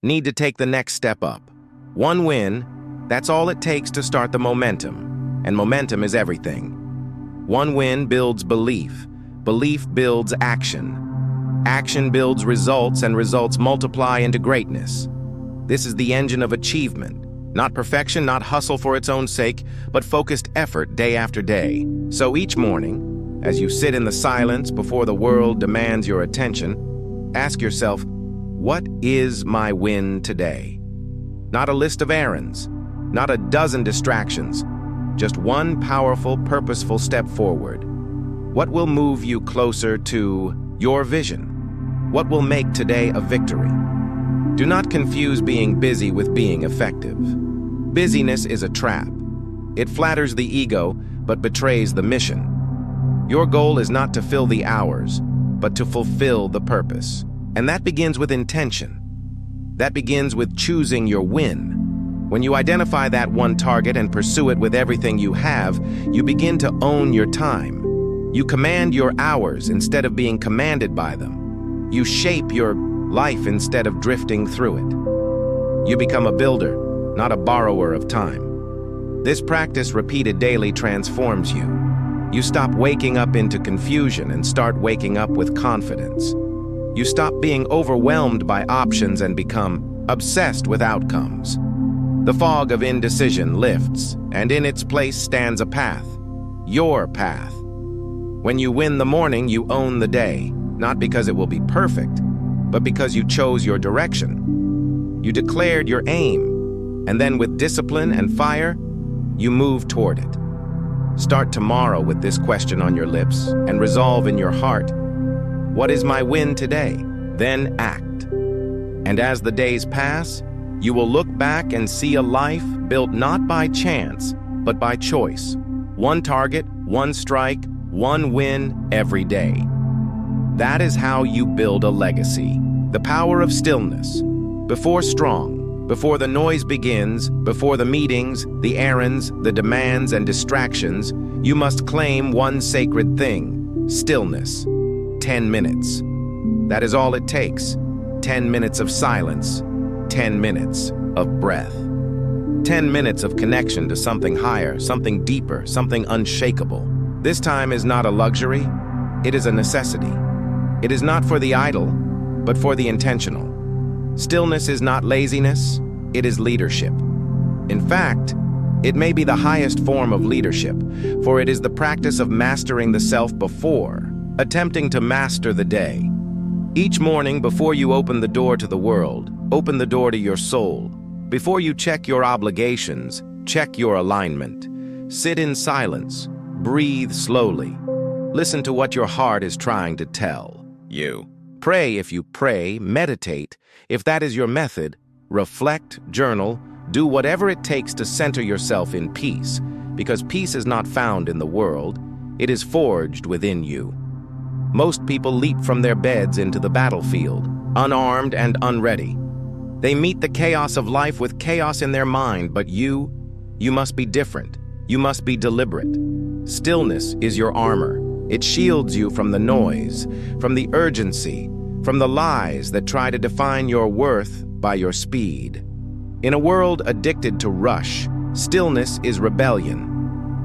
need to take the next step up. One win, that's all it takes to start the momentum. And momentum is everything. One win builds belief. Belief builds action. Action builds results, and results multiply into greatness. This is the engine of achievement. Not perfection, not hustle for its own sake, but focused effort day after day. So each morning, as you sit in the silence before the world demands your attention, ask yourself, what is my win today? Not a list of errands, not a dozen distractions, just one powerful, purposeful step forward. What will move you closer to your vision? What will make today a victory? Do not confuse being busy with being effective. Busyness is a trap. It flatters the ego, but betrays the mission. Your goal is not to fill the hours, but to fulfill the purpose. And that begins with intention. That begins with choosing your win. When you identify that one target and pursue it with everything you have, you begin to own your time. You command your hours instead of being commanded by them. You shape your life instead of drifting through it. You become a builder, not a borrower of time. This practice repeated daily transforms you. You stop waking up into confusion and start waking up with confidence. You stop being overwhelmed by options and become obsessed with outcomes. The fog of indecision lifts, and in its place stands a path, your path. When you win the morning, you own the day, not because it will be perfect, but because you chose your direction. You declared your aim, and then with discipline and fire, you move toward it. Start tomorrow with this question on your lips and resolve in your heart, what is my win today? Then act. And as the days pass, you will look back and see a life built not by chance, but by choice. One target, one strike, one win every day. That is how you build a legacy. The power of stillness. Before strong, before the noise begins, before the meetings, the errands, the demands and distractions, you must claim one sacred thing, stillness. 10 minutes. That is all it takes. 10 minutes of silence. 10 minutes of breath. 10 minutes of connection to something higher, something deeper, something unshakable. This time is not a luxury, it is a necessity. It is not for the idle, but for the intentional. Stillness is not laziness, it is leadership. In fact, it may be the highest form of leadership, for it is the practice of mastering the self before attempting to master the day. Each morning before you open the door to the world, open the door to your soul. Before you check your obligations, check your alignment. Sit in silence, breathe slowly. Listen to what your heart is trying to tell you. Pray if you pray, meditate. If that is your method, reflect, journal, do whatever it takes to center yourself in peace, because peace is not found in the world, it is forged within you. Most people leap from their beds into the battlefield, unarmed and unready. They meet the chaos of life with chaos in their mind, but you must be different. You must be deliberate. Stillness is your armor. It shields you from the noise, from the urgency, from the lies that try to define your worth by your speed. In a world addicted to rush, stillness is rebellion.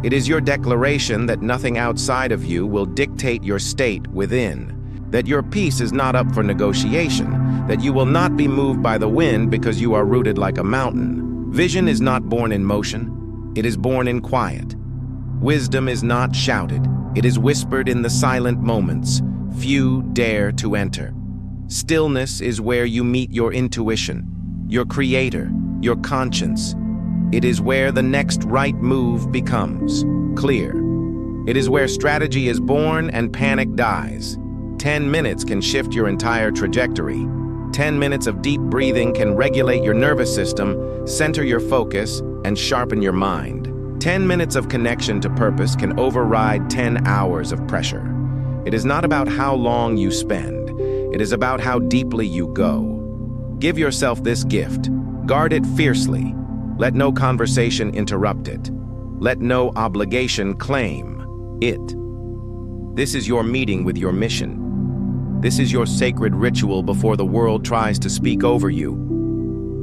It is your declaration that nothing outside of you will dictate your state within, that your peace is not up for negotiation, that you will not be moved by the wind because you are rooted like a mountain. Vision is not born in motion, it is born in quiet. Wisdom is not shouted, it is whispered in the silent moments few dare to enter. Stillness is where you meet your intuition, your creator, your conscience. It is where the next right move becomes clear. It is where strategy is born and panic dies. 10 minutes can shift your entire trajectory. 10 minutes of deep breathing can regulate your nervous system, center your focus, and sharpen your mind. 10 minutes of connection to purpose can override 10 hours of pressure. It is not about how long you spend. It is about how deeply you go. Give yourself this gift. Guard it fiercely. Let no conversation interrupt it. Let no obligation claim it. This is your meeting with your mission. This is your sacred ritual before the world tries to speak over you.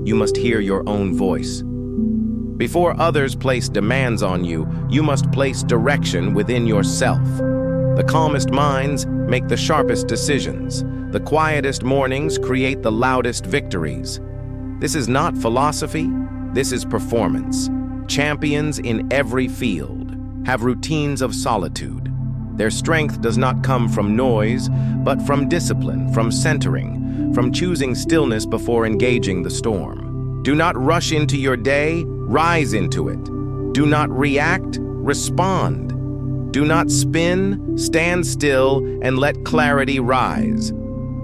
you must hear your own voice. Before others place demands on you, you must place direction within yourself. The calmest minds make the sharpest decisions. The quietest mornings create the loudest victories. This is not philosophy, this is performance. Champions in every field have routines of solitude. Their strength does not come from noise, but from discipline, from centering, from choosing stillness before engaging the storm. Do not rush into your day, rise into it. Do not react, respond. Do not spin, stand still, and let clarity rise.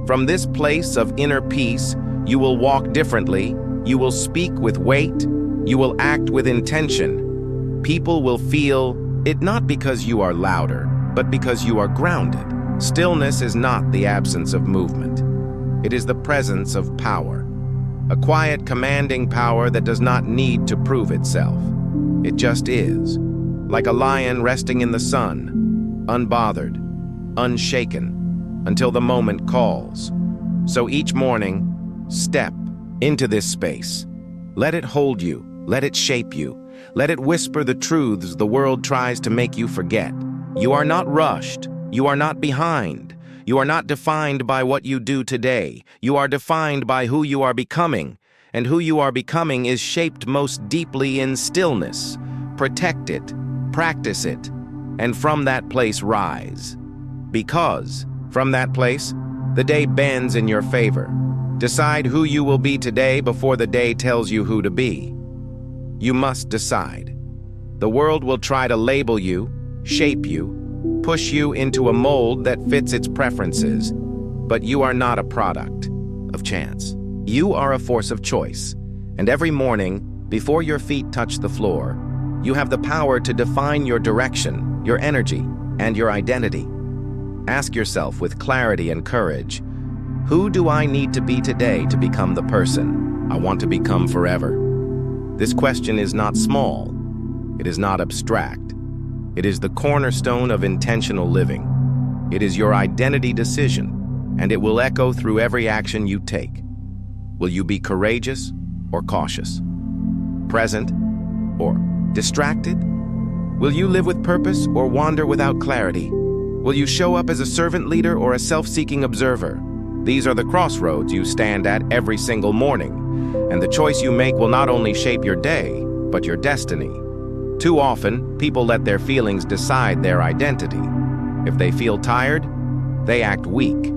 From this place of inner peace, you will walk differently, you will speak with weight, you will act with intention. People will feel it not because you are louder, but because you are grounded. Stillness is not the absence of movement. It is the presence of power. A quiet, commanding power that does not need to prove itself. It just is. Like a lion resting in the sun, unbothered, unshaken, until the moment calls. So each morning, step into this space. Let it hold you, let it shape you, let it whisper the truths the world tries to make you forget. You are not rushed, you are not behind, you are not defined by what you do today. You are defined by who you are becoming, and who you are becoming is shaped most deeply in stillness. Protect it. Practice it, and from that place rise. Because, from that place, the day bends in your favor. Decide who you will be today before the day tells you who to be. You must decide. The world will try to label you, shape you, push you into a mold that fits its preferences, but you are not a product of chance. You are a force of choice, and every morning, before your feet touch the floor, you have the power to define your direction, your energy, and your identity. Ask yourself with clarity and courage, who do I need to be today to become the person I want to become forever? This question is not small. It is not abstract. It is the cornerstone of intentional living. It is your identity decision, and it will echo through every action you take. Will you be courageous or cautious? Present or distracted? Will you live with purpose or wander without clarity? Will you show up as a servant leader or a self-seeking observer? These are the crossroads you stand at every single morning, and the choice you make will not only shape your day, but your destiny. Too often, people let their feelings decide their identity. If they feel tired, they act weak.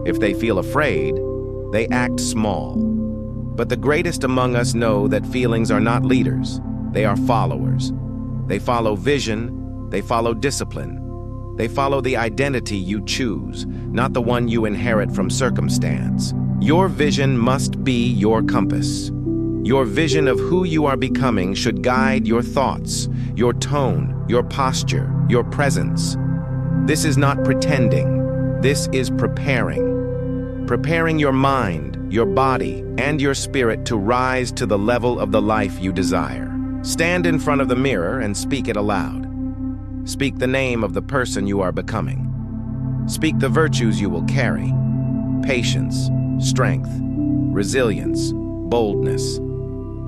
If they feel afraid, they act small. But the greatest among us know that feelings are not leaders. They are followers. They follow vision, they follow discipline. They follow the identity you choose, not the one you inherit from circumstance. Your vision must be your compass. Your vision of who you are becoming should guide your thoughts, your tone, your posture, your presence. This is not pretending. This is preparing. Preparing your mind, your body, and your spirit to rise to the level of the life you desire. Stand in front of the mirror and speak it aloud. Speak the name of the person you are becoming. Speak the virtues you will carry: patience, strength, resilience, boldness.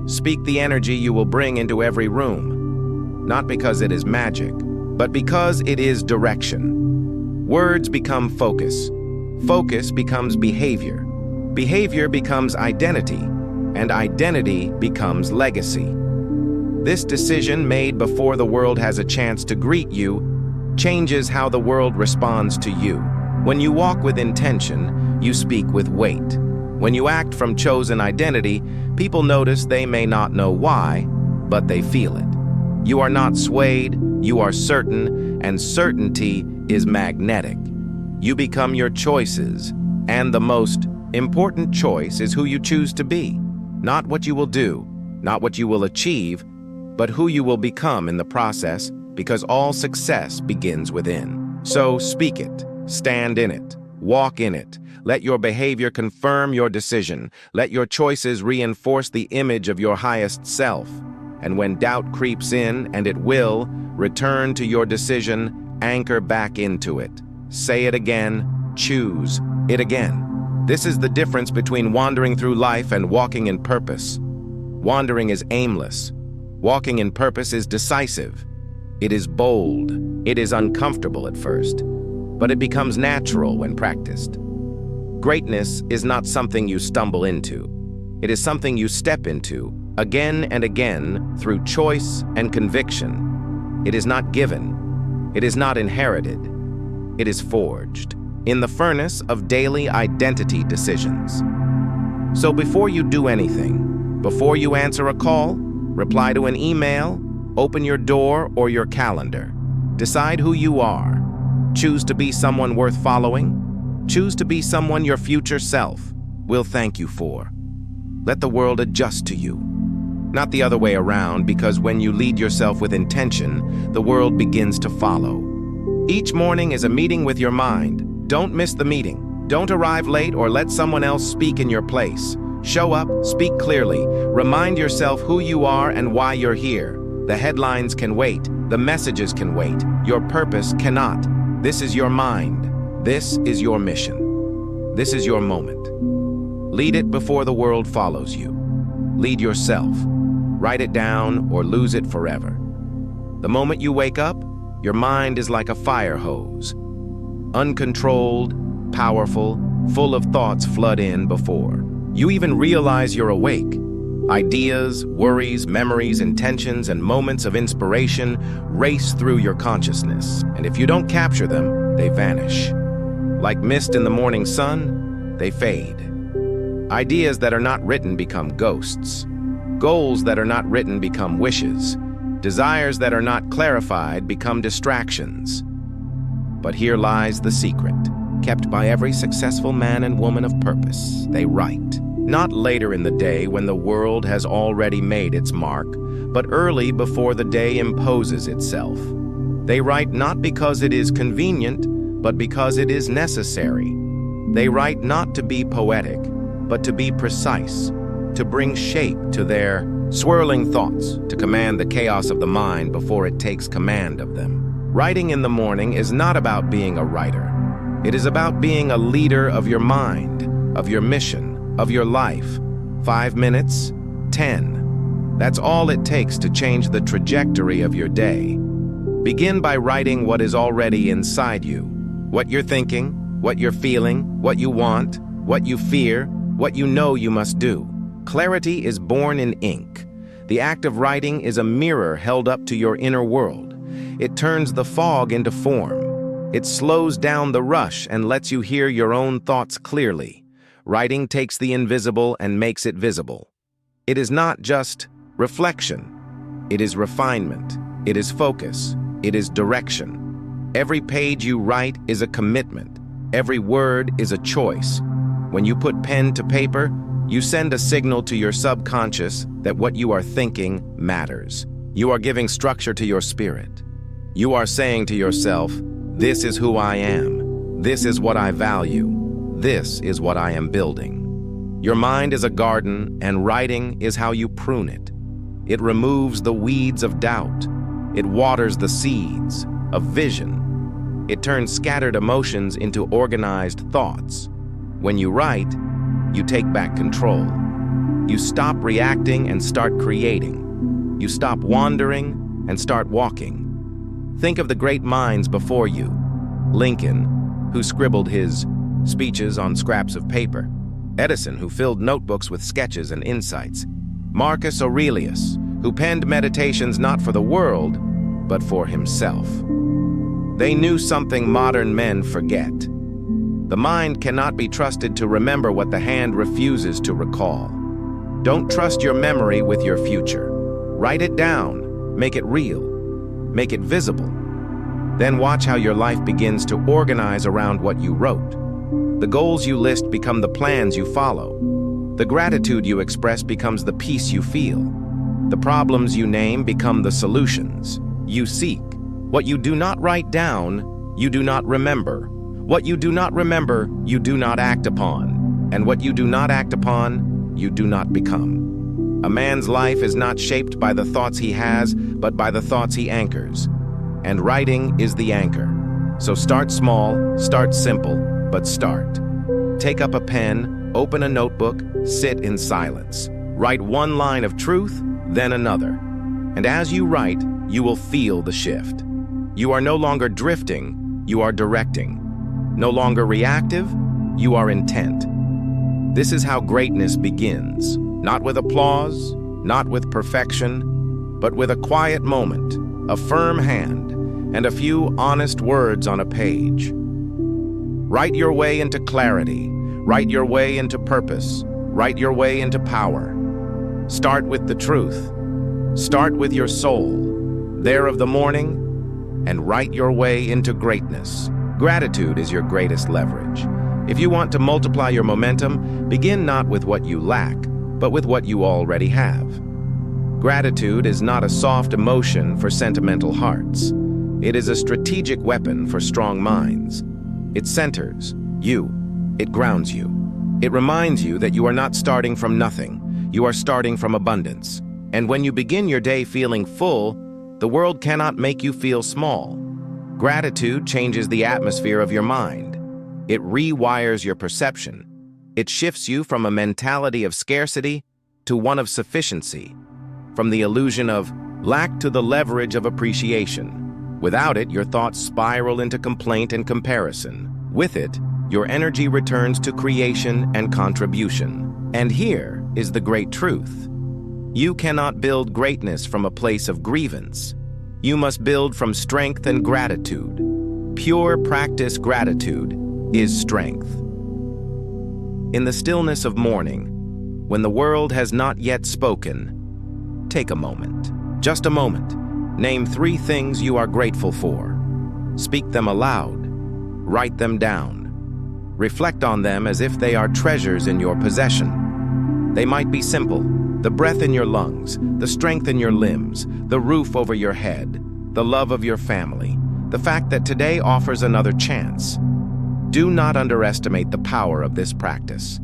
Speak the energy you will bring into every room, not because it is magic, but because it is direction. Words become focus. Focus becomes behavior. Behavior becomes identity, and identity becomes legacy. This decision made before the world has a chance to greet you changes how the world responds to you. When you walk with intention, you speak with weight. When you act from chosen identity, people notice they may not know why, but they feel it. You are not swayed, you are certain, and certainty is magnetic. You become your choices, and the most important choice is who you choose to be. Not what you will do, not what you will achieve, but who you will become in the process, because all success begins within. So speak it, stand in it, walk in it. Let your behavior confirm your decision. Let your choices reinforce the image of your highest self. And when doubt creeps in, and it will, return to your decision, anchor back into it. Say it again, choose it again. This is the difference between wandering through life and walking in purpose. Wandering is aimless. Walking in purpose is decisive. It is bold. It is uncomfortable at first, but it becomes natural when practiced. Greatness is not something you stumble into. It is something you step into again and again through choice and conviction. It is not given. It is not inherited. It is forged in the furnace of daily identity decisions. So before you do anything, before you answer a call, reply to an email, open your door or your calendar, decide who you are. Choose to be someone worth following. Choose to be someone your future self will thank you for. Let the world adjust to you, not the other way around, because when you lead yourself with intention, the world begins to follow. Each morning is a meeting with your mind. Don't miss the meeting. Don't arrive late or let someone else speak in your place. Show up, speak clearly, remind yourself who you are and why you're here. The headlines can wait, the messages can wait, your purpose cannot. This is your mind. This is your mission. This is your moment. Lead it before the world follows you. Lead yourself. Write it down or lose it forever. The moment you wake up, your mind is like a fire hose. Uncontrolled, powerful, full of thoughts flood in before you even realize you're awake. Ideas, worries, memories, intentions, and moments of inspiration race through your consciousness. And if you don't capture them, they vanish. Like mist in the morning sun, they fade. Ideas that are not written become ghosts. Goals that are not written become wishes. Desires that are not clarified become distractions. But here lies the secret, kept by every successful man and woman of purpose. They write, not later in the day when the world has already made its mark, but early before the day imposes itself. They write not because it is convenient, but because it is necessary. They write not to be poetic, but to be precise, to bring shape to their swirling thoughts, to command the chaos of the mind before it takes command of them. Writing in the morning is not about being a writer. It is about being a leader of your mind, of your mission, of your life. 5 minutes, 10. That's all it takes to change the trajectory of your day. Begin by writing what is already inside you. What you're thinking, what you're feeling, what you want, what you fear, what you know you must do. Clarity is born in ink. The act of writing is a mirror held up to your inner world. It turns the fog into form. It slows down the rush and lets you hear your own thoughts clearly. Writing takes the invisible and makes it visible. It is not just reflection. It is refinement. It is focus. It is direction. Every page you write is a commitment. Every word is a choice. When you put pen to paper, you send a signal to your subconscious that what you are thinking matters. You are giving structure to your spirit. You are saying to yourself, this is who I am. This is what I value. This is what I am building. Your mind is a garden, and writing is how you prune it. It removes the weeds of doubt. It waters the seeds of vision. It turns scattered emotions into organized thoughts. When you write, you take back control. You stop reacting and start creating. You stop wandering and start walking. Think of the great minds before you. Lincoln, who scribbled his speeches on scraps of paper. Edison, who filled notebooks with sketches and insights. Marcus Aurelius, who penned meditations not for the world, but for himself. They knew something modern men forget. The mind cannot be trusted to remember what the hand refuses to recall. Don't trust your memory with your future. Write it down, make it real, make it visible. Then watch how your life begins to organize around what you wrote. The goals you list become the plans you follow. The gratitude you express becomes the peace you feel. The problems you name become the solutions you seek. What you do not write down, you do not remember. What you do not remember, you do not act upon. And what you do not act upon, you do not become. A man's life is not shaped by the thoughts he has, but by the thoughts he anchors. And writing is the anchor. So start small, start simple, but start. Take up a pen, open a notebook, sit in silence. Write one line of truth, then another. And as you write, you will feel the shift. You are no longer drifting, you are directing. No longer reactive, you are intent. This is how greatness begins, not with applause, not with perfection, but with a quiet moment, a firm hand, and a few honest words on a page. Write your way into clarity, write your way into purpose, write your way into power. Start with the truth. Start with your soul, there of the morning, and write your way into greatness. Gratitude is your greatest leverage. If you want to multiply your momentum, begin not with what you lack, but with what you already have. Gratitude is not a soft emotion for sentimental hearts. It is a strategic weapon for strong minds. It centers you. It grounds you. It reminds you that you are not starting from nothing. You are starting from abundance. And when you begin your day feeling full, the world cannot make you feel small. Gratitude changes the atmosphere of your mind. It rewires your perception. It shifts you from a mentality of scarcity to one of sufficiency, from the illusion of lack to the leverage of appreciation. Without it, your thoughts spiral into complaint and comparison. With it, your energy returns to creation and contribution. And here is the great truth. You cannot build greatness from a place of grievance. You must build from strength and gratitude. Pure practice gratitude is strength. In the stillness of morning, when the world has not yet spoken, take a moment, just a moment. Name 3 things you are grateful for. Speak them aloud. Write them down. Reflect on them as if they are treasures in your possession. They might be simple: the breath in your lungs, the strength in your limbs, the roof over your head, the love of your family, the fact that today offers another chance. Do not underestimate the power of this practice.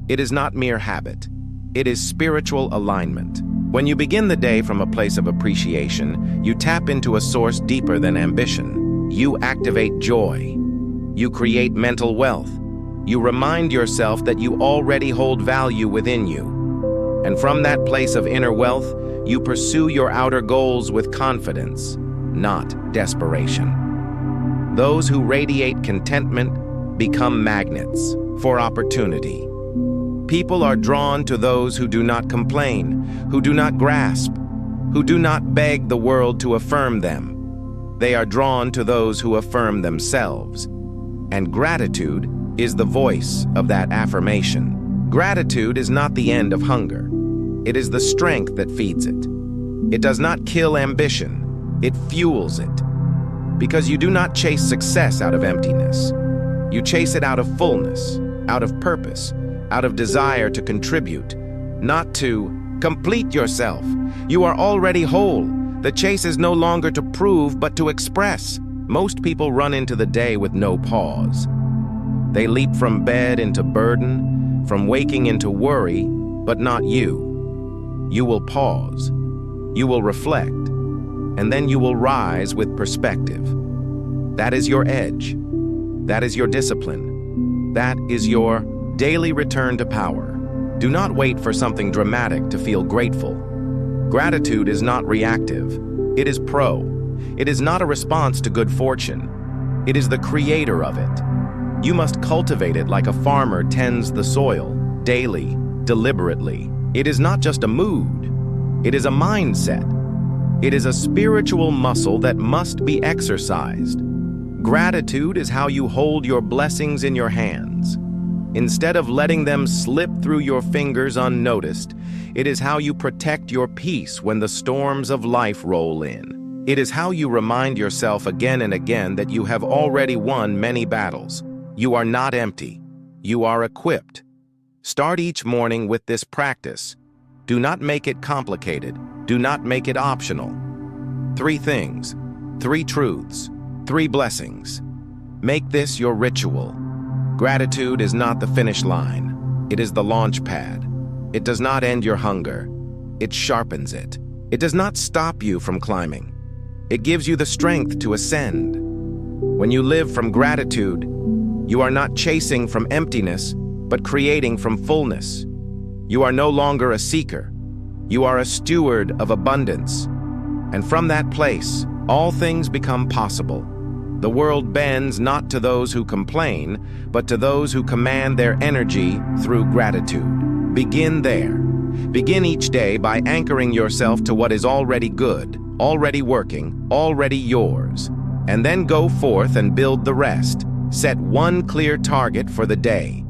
It is not mere habit. It is spiritual alignment. When you begin the day from a place of appreciation, you tap into a source deeper than ambition. You activate joy. You create mental wealth. You remind yourself that you already hold value within you. And from that place of inner wealth, you pursue your outer goals with confidence, not desperation. Those who radiate contentment become magnets for opportunity. People are drawn to those who do not complain, who do not grasp, who do not beg the world to affirm them. They are drawn to those who affirm themselves. And gratitude is the voice of that affirmation. Gratitude is not the end of hunger. It is the strength that feeds it. It does not kill ambition. It fuels it. Because you do not chase success out of emptiness. You chase it out of fullness, out of purpose, out of desire to contribute, not to complete yourself. You are already whole. The chase is no longer to prove, but to express. Most people run into the day with no pause. They leap from bed into burden, from waking into worry, but not you. You will pause. You will reflect. And then you will rise with perspective. That is your edge. That is your discipline. That is your daily return to power. Do not wait for something dramatic to feel grateful. Gratitude is not reactive. It is pro. It is not a response to good fortune. It is the creator of it. You must cultivate it like a farmer tends the soil, daily, deliberately. It is not just a mood. It is a mindset. It is a spiritual muscle that must be exercised. Gratitude is how you hold your blessings in your hands. Instead of letting them slip through your fingers unnoticed, it is how you protect your peace when the storms of life roll in. It is how you remind yourself again and again that you have already won many battles. You are not empty. You are equipped. Start each morning with this practice. Do not make it complicated. Do not make it optional. 3 things, 3 truths, 3 blessings. Make this your ritual. Gratitude is not the finish line. It is the launch pad. It does not end your hunger. It sharpens it. It does not stop you from climbing. It gives you the strength to ascend. When you live from gratitude, you are not chasing from emptiness, but creating from fullness. You are no longer a seeker. You are a steward of abundance. And from that place, all things become possible. The world bends not to those who complain, but to those who command their energy through gratitude. Begin there. Begin each day by anchoring yourself to what is already good, already working, already yours. And then go forth and build the rest. Set one clear target for the day.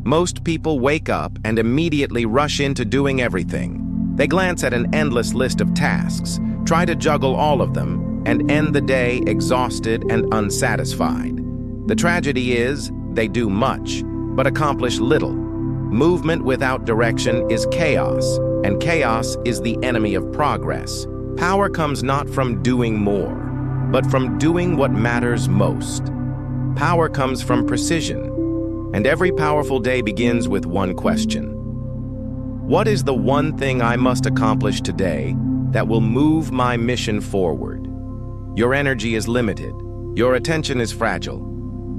Most people wake up and immediately rush into doing everything. They glance at an endless list of tasks, try to juggle all of them, and end the day exhausted and unsatisfied. The tragedy is, they do much, but accomplish little. Movement without direction is chaos, and chaos is the enemy of progress. Power comes not from doing more, but from doing what matters most. Power comes from precision, and every powerful day begins with one question. What is the one thing I must accomplish today that will move my mission forward? Your energy is limited. Your attention is fragile.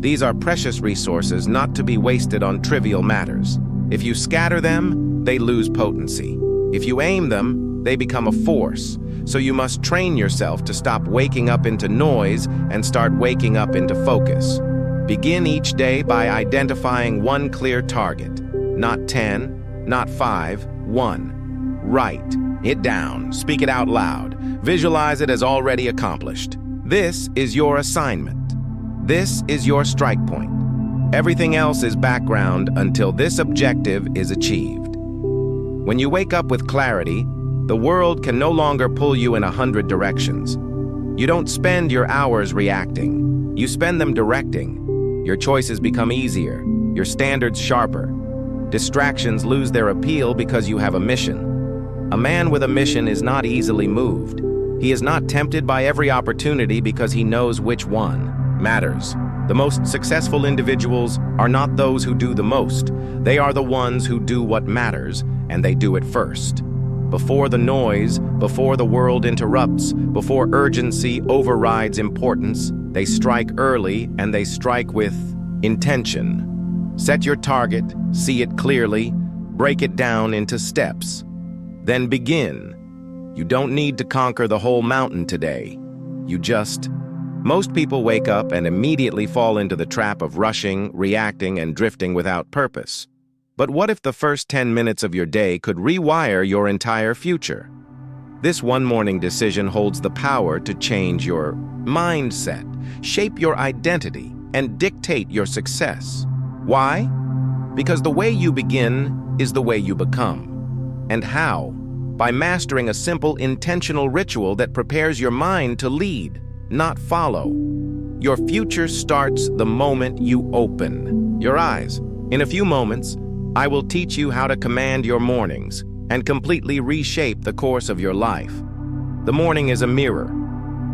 These are precious resources not to be wasted on trivial matters. If you scatter them, they lose potency. If you aim them, they become a force. So you must train yourself to stop waking up into noise and start waking up into focus. Begin each day by identifying one clear target. Not 10, not 5, 1. Write it down, speak it out loud, visualize it as already accomplished. This is your assignment. This is your strike point. Everything else is background until this objective is achieved. When you wake up with clarity, the world can no longer pull you in 100 directions. You don't spend your hours reacting. You spend them directing. Your choices become easier, your standards sharper. Distractions lose their appeal because you have a mission. A man with a mission is not easily moved. He is not tempted by every opportunity because he knows which one matters. The most successful individuals are not those who do the most. They are the ones who do what matters, and they do it first. Before the noise, before the world interrupts, before urgency overrides importance, they strike early and they strike with intention. Set your target, see it clearly, break it down into steps. Then begin. You don't need to conquer the whole mountain today. Most people wake up and immediately fall into the trap of rushing, reacting, and drifting without purpose. But what if the first 10 minutes of your day could rewire your entire future? This one morning decision holds the power to change your mindset, shape your identity, and dictate your success. Why? Because the way you begin is the way you become. And how? By mastering a simple, intentional ritual that prepares your mind to lead, not follow. Your future starts the moment you open your eyes. In a few moments, I will teach you how to command your mornings and completely reshape the course of your life. The morning is a mirror.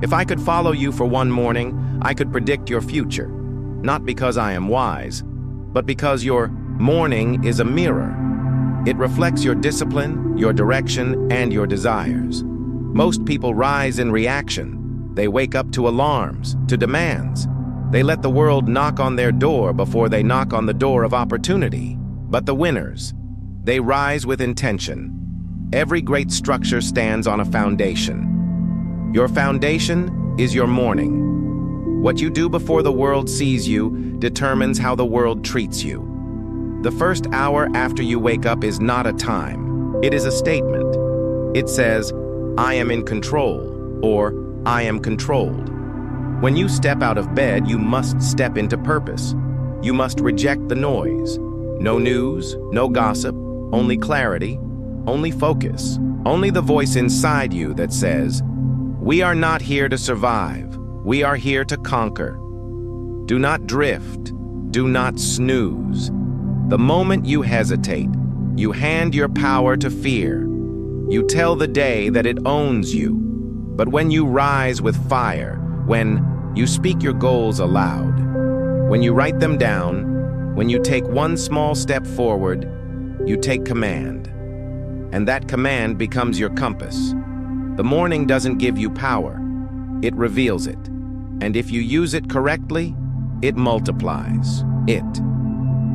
If I could follow you for one morning, I could predict your future. Not because I am wise, but because your morning is a mirror. It reflects your discipline, your direction, and your desires. Most people rise in reaction. They wake up to alarms, to demands. They let the world knock on their door before they knock on the door of opportunity. But the winners, they rise with intention. Every great structure stands on a foundation. Your foundation is your morning. What you do before the world sees you determines how the world treats you. The first hour after you wake up is not a time. It is a statement. It says, I am in control, or I am controlled. When you step out of bed, you must step into purpose. You must reject the noise. No news, no gossip, only clarity, only focus, only the voice inside you that says, we are not here to survive. We are here to conquer. Do not drift. Do not snooze. The moment you hesitate, you hand your power to fear. You tell the day that it owns you. But when you rise with fire, when you speak your goals aloud, when you write them down, when you take one small step forward, you take command. And that command becomes your compass. The morning doesn't give you power. It reveals it. And if you use it correctly, it multiplies it.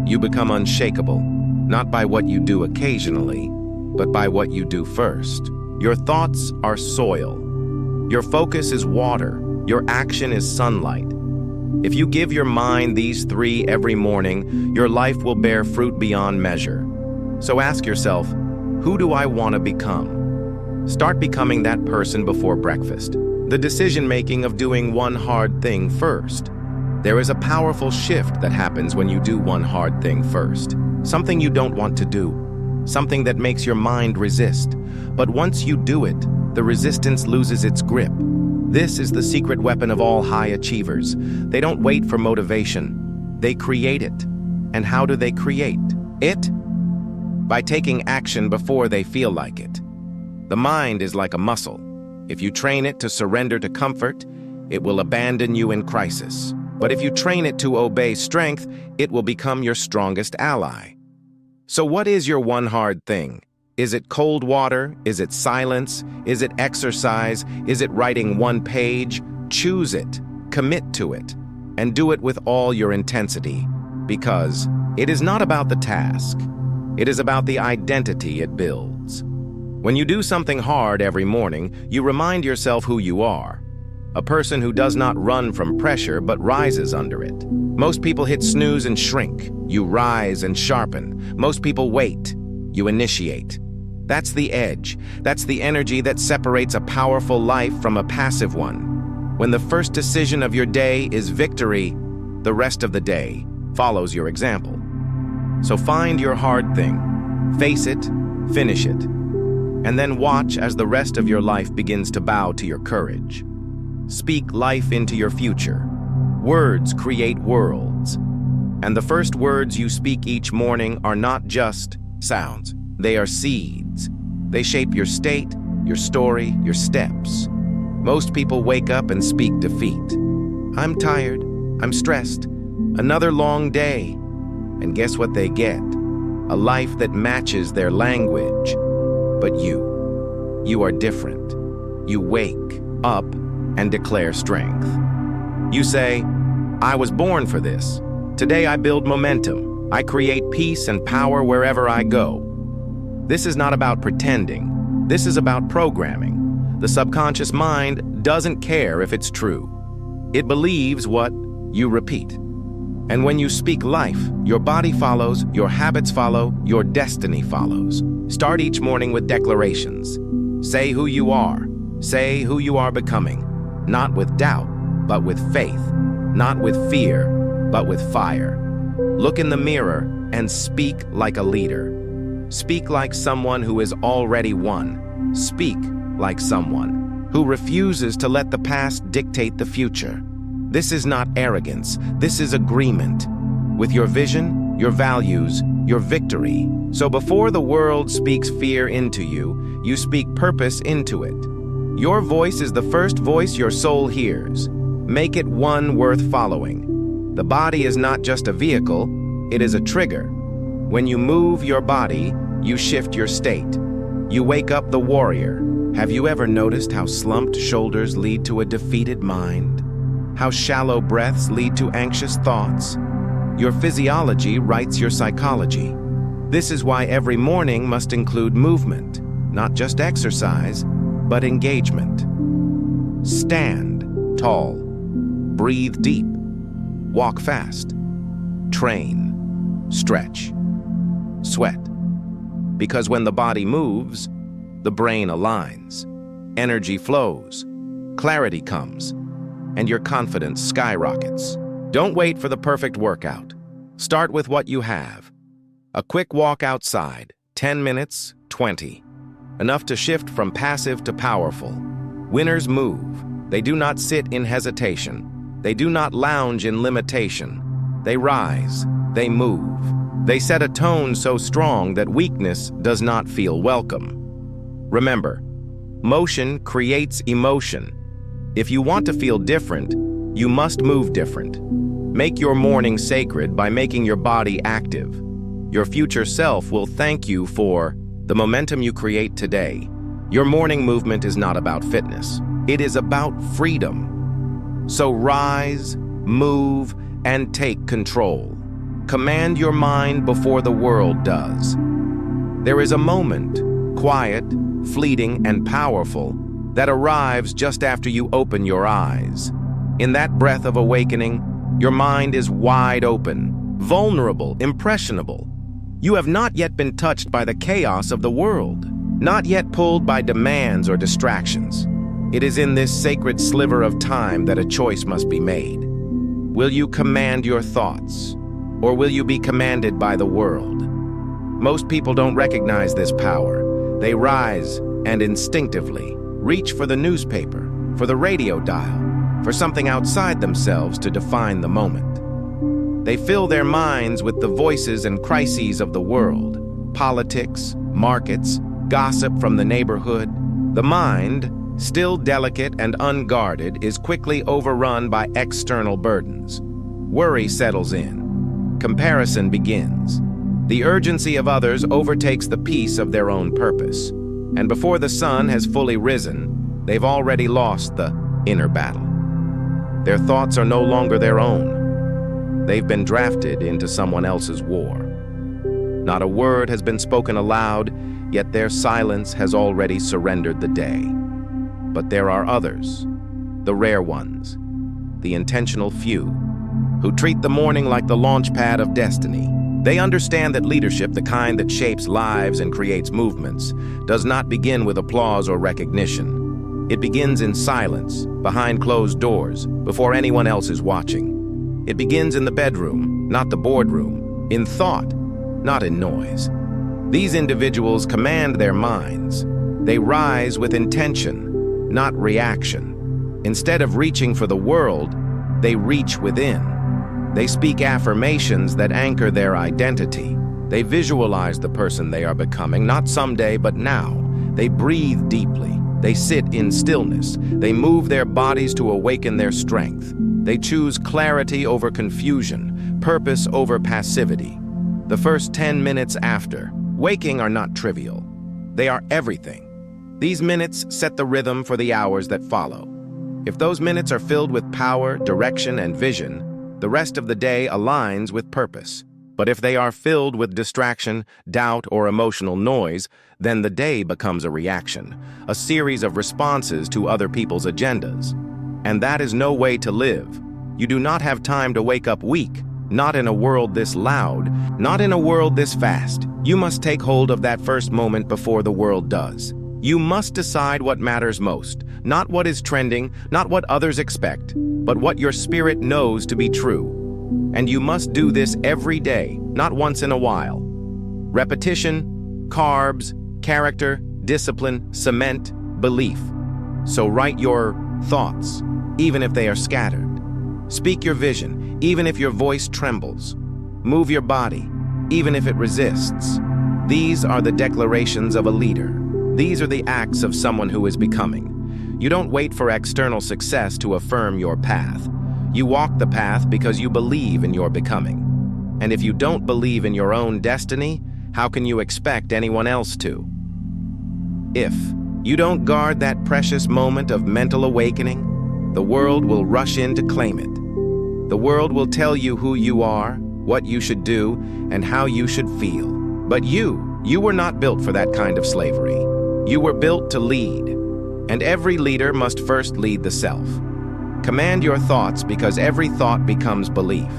You become unshakable, not by what you do occasionally, but by what you do first. Your thoughts are soil. Your focus is water. Your action is sunlight. If you give your mind these three every morning, your life will bear fruit beyond measure. So ask yourself, who do I want to become? Start becoming that person before breakfast. The decision-making of doing one hard thing first. There is a powerful shift that happens when you do one hard thing first. Something you don't want to do. Something that makes your mind resist. But once you do it, the resistance loses its grip. This is the secret weapon of all high achievers. They don't wait for motivation. They create it. And how do they create it? By taking action before they feel like it. The mind is like a muscle. If you train it to surrender to comfort, it will abandon you in crisis. But if you train it to obey strength, it will become your strongest ally. So what is your one hard thing? Is it cold water? Is it silence? Is it exercise? Is it writing one page? Choose it, commit to it, and do it with all your intensity, because it is not about the task. It is about the identity it builds. When you do something hard every morning, you remind yourself who you are. A person who does not run from pressure but rises under it. Most people hit snooze and shrink. You rise and sharpen. Most people wait. You initiate. That's the edge. That's the energy that separates a powerful life from a passive one. When the first decision of your day is victory, the rest of the day follows your example. So find your hard thing, face it, finish it, and then watch as the rest of your life begins to bow to your courage. Speak life into your future. Words create worlds. And the first words you speak each morning are not just sounds. They are seeds. They shape your state, your story, your steps. Most people wake up and speak defeat. I'm tired. I'm stressed. Another long day. And guess what they get? A life that matches their language. But you are different. You wake up and declare strength. You say, I was born for this. Today I build momentum. I create peace and power wherever I go. This is not about pretending. This is about programming. The subconscious mind doesn't care if it's true. It believes what you repeat. And when you speak life, your body follows, your habits follow, your destiny follows. Start each morning with declarations. Say who you are. Say who you are becoming. Not with doubt, but with faith. Not with fear, but with fire. Look in the mirror and speak like a leader. Speak like someone who is already won. Speak like someone who refuses to let the past dictate the future. This is not arrogance. This is agreement with your vision, your values, your victory. So before the world speaks fear into you, you speak purpose into it. Your voice is the first voice your soul hears. Make it one worth following. The body is not just a vehicle, it is a trigger. When you move your body, you shift your state. You wake up the warrior. Have you ever noticed how slumped shoulders lead to a defeated mind? How shallow breaths lead to anxious thoughts? Your physiology writes your psychology. This is why every morning must include movement, not just exercise, but engagement. Stand tall. Breathe deep. Walk fast. Train. Stretch. Sweat. Because when the body moves, the brain aligns. Energy flows. Clarity comes. And your confidence skyrockets. Don't wait for the perfect workout. Start with what you have. A quick walk outside, 10 minutes, 20. Enough to shift from passive to powerful. Winners move. They do not sit in hesitation. They do not lounge in limitation. They rise. They move. They set a tone so strong that weakness does not feel welcome. Remember, motion creates emotion. If you want to feel different, you must move different. Make your morning sacred by making your body active. Your future self will thank you for the momentum you create today. Your morning movement is not about fitness. It is about freedom. So rise, move, and take control. Command your mind before the world does. There is a moment quiet, fleeting, and powerful, that arrives just after you open your eyes. In that breath of awakening, your mind is wide open, vulnerable, impressionable. You have not yet been touched by the chaos of the world, not yet pulled by demands or distractions. It is in this sacred sliver of time that a choice must be made. Will you command your thoughts, or will you be commanded by the world? Most people don't recognize this power. They rise and instinctively reach for the newspaper, for the radio dial, for something outside themselves to define the moment. They fill their minds with the voices and crises of the world, politics, markets, gossip from the neighborhood. The mind, still delicate and unguarded, is quickly overrun by external burdens. Worry settles in. Comparison begins. The urgency of others overtakes the peace of their own purpose. And before the sun has fully risen, they've already lost the inner battle. Their thoughts are no longer their own. They've been drafted into someone else's war. Not a word has been spoken aloud, yet their silence has already surrendered the day. But there are others, the rare ones, the intentional few, who treat the morning like the launch pad of destiny. They understand that leadership, the kind that shapes lives and creates movements, does not begin with applause or recognition. It begins in silence, behind closed doors, before anyone else is watching. It begins in the bedroom, not the boardroom, in thought, not in noise. These individuals command their minds. They rise with intention, not reaction. Instead of reaching for the world, they reach within. They speak affirmations that anchor their identity. They visualize the person they are becoming, not someday, but now. They breathe deeply. They sit in stillness. They move their bodies to awaken their strength. They choose clarity over confusion, purpose over passivity. The first 10 minutes after waking are not trivial. They are everything. These minutes set the rhythm for the hours that follow. If those minutes are filled with power, direction, and vision, the rest of the day aligns with purpose. But if they are filled with distraction, doubt, or emotional noise, then the day becomes a reaction, a series of responses to other people's agendas. And that is no way to live. You do not have time to wake up weak, not in a world this loud, not in a world this fast. You must take hold of that first moment before the world does. You must decide what matters most, not what is trending, not what others expect, but what your spirit knows to be true. And you must do this every day, not once in a while. Repetition, carbs, character, discipline, cement, belief. So write your thoughts, even if they are scattered. Speak your vision, even if your voice trembles. Move your body, even if it resists. These are the declarations of a leader. These are the acts of someone who is becoming. You don't wait for external success to affirm your path. You walk the path because you believe in your becoming. And if you don't believe in your own destiny, how can you expect anyone else to? If you don't guard that precious moment of mental awakening, the world will rush in to claim it. The world will tell you who you are, what you should do, and how you should feel. But you were not built for that kind of slavery. You were built to lead. And every leader must first lead the self. Command your thoughts because every thought becomes belief.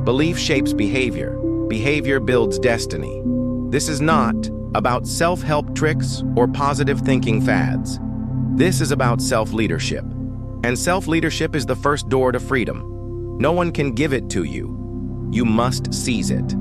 Belief shapes behavior. Behavior builds destiny. This is not about self-help tricks or positive thinking fads. This is about self-leadership. And self-leadership is the first door to freedom. No one can give it to you. You must seize it.